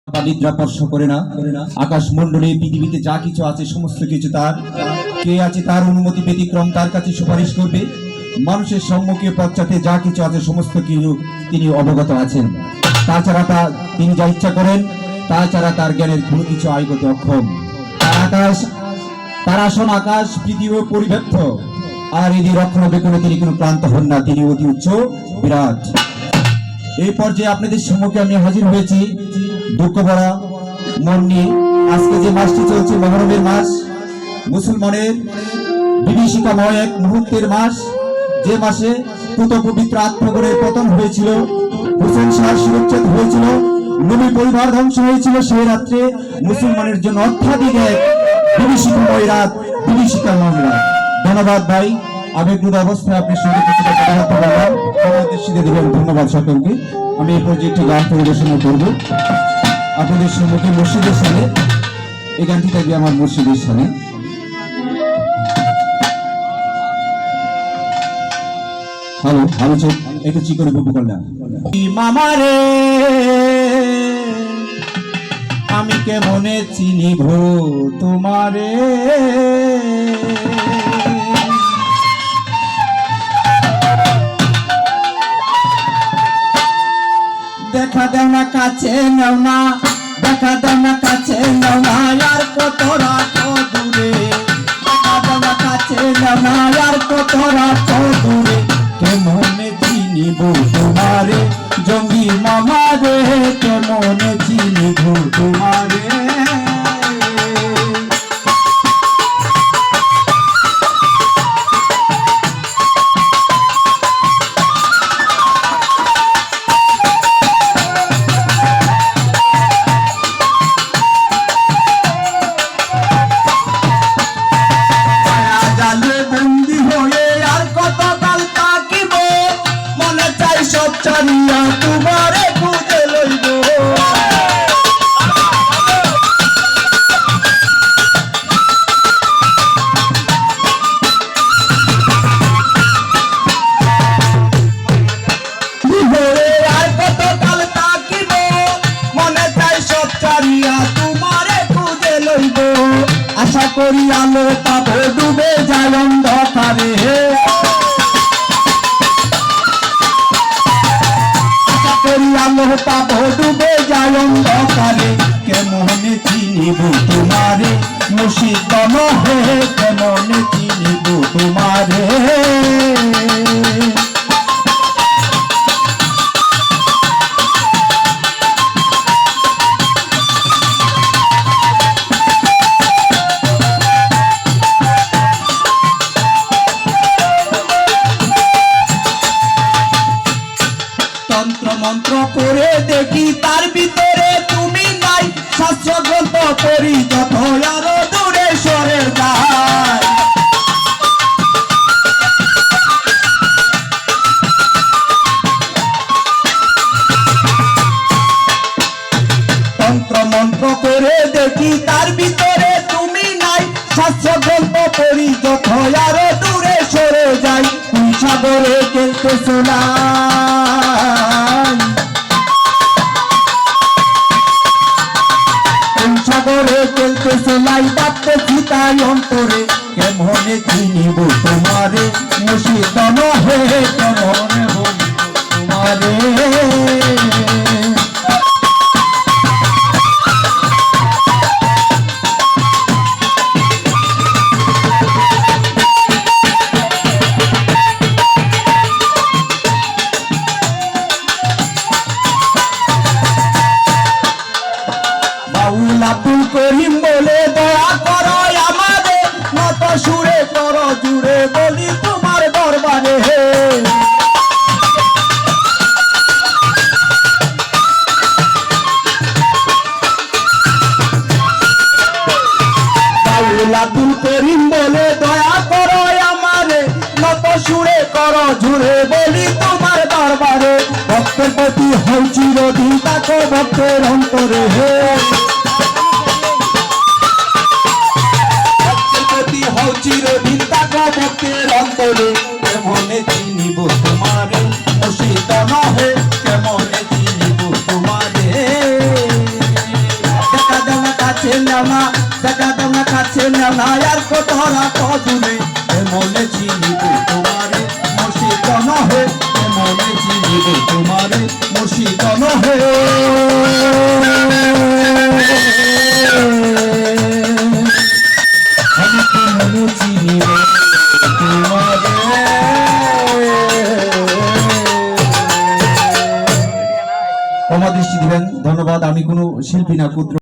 নিদ্রা স্পর্শ করে না। আকাশ মণ্ডলে পৃথিবীতে যা কিছু আছে সমস্ত কিছু তার। কে আছে তার অনুমতি ব্যতিক্রম তার কাছে সুপারিশ করবে। মানুষের সম্মুখে পশ্চাতে যা কিছু আছে সমস্ত কিছু তিনি অবগত আছেন। তাছাড়া তিনি যা ইচ্ছা করেন, তাছাড়া তার জ্ঞানের কোনো কিছু আয় করতে অক্ষম। তার আসন আকাশ পৃথিবী পরিব্যাপ্ত, আর এদের রক্ষণাবেক্ষণে তিনি কোনো ক্লান্ত হন না। তিনি অতি উচ্চ বিরাট। এই পর্যায়ে আপনাদের সম্মুখে আমি হাজির হয়েছি দুঃখ ভরা মন নিয়ে। আজকে যে মাসটি চলছে মহরমের মাস, মুসলমানের বিভীষিকাময় এক মুহূর্তের মাস, যে মাসে পুত পবিত্র আত্মগণের পতন হয়েছিল, হুসেন শাহ শিরোচ্ছেদ হয়েছিল, নবী পরিবার ধ্বংস হয়েছিল। সেই রাত্রে মুসলমানের জন্য অত্যাধিক এক বিভীষিকাময় রাত, বিভীষিকাময় রাত। ধন্যবাদ ভাই, আবেগরূঢ় অবস্থায় আপনি সঙ্গে কিছুটা কথা বললাম, আমাদের সিদ্ধে দেবেন। ধন্যবাদ সকলকে। আমি এই পর্যায়ে একটি গান পরিবেশনা করব আপনাদের সম্মুখে মসজিদের সামনে। এই গানটি থাকবে আমার মসজিদের সামনে। হ্যালো হ্যালো, চোখ একটু চিকনে বুবু করলাম। মামারে আমি কেমনে চিনিব তোমারে, দেখা দেও না কাছে নেও না, দেখা দেও না কাছে নেও না, আর কত রাখো দূরে। দেখা দেও না কাছে নেও না, আর কত রাখো দূরে। কেমনে চিনিব তোমারে জঙ্গি মামারে, কেমনে চিনিব তোমারে। চারিয়া তোমারে খুঁজে লইব, আর কত কাল থাকিব, মনে চাই সব চারিয়া তোমারে খুঁজে লইব। আশা করি আলো পাবো ডুবে যায় অন্ধকারে, আলো পাবো ডুবে যায় অন্ধকারে। কেমনে চিনিব তোমারে মুর্শিদ নহে, কেমনে চিনিব তোমারে। তন্ত্র মন্ত্র করে দেখি তার ভিতরে তুমি নাই, শাস্ত্র গ্রন্থ পড়ি যত আরো দূরে সরে যায়। তন্ত্র মন্ত্র করে দেখি তার ভিতরে তুমি নাই, শাস্ত্র গ্রন্থ পড়ি যত আরো দূরে সরে যায়। তুই সাগরে খেলতে শোনা, সাগরে চলতে চলাই বাপতে চিতাই অন্তরে। কেমনে চিনিব তোমারে মুর্শিদ নহে, কেমনে বলিব তোমারে। বাউল আব্দুল করিম বলে দয়া করো আমারে, নত সুরে করো জুড়ে বলি তোমার দরবারে। বাউল আব্দুল করিম বলে দয়া করো আমারে, নত সুরে করো জুড়ে বলি তোমার দরবারে। ভক্তের প্রতি হই চিরদিন তাকো ভক্তের অন্তরে, চিরদিন তাকো ভক্তের অন্তরে। কেমনে চিনিব তোমারে মুর্শিদ নহে, কেমনে চিনিব তোমারে। নেও না, দেখা দাও না কাছে নেও না, আর কতরা কদুনে মনে চিনিবে তোমারে মুর্শিদ নহে, মনে চিনিবে তোমারে মুর্শিদ নহে। আমি তো মনে চিনিবে তোমারে। ক্ষমা দৃষ্টি দিবেন, ধন্যবাদ। আমি কোনো শিল্পী না, ক্ষুদ্র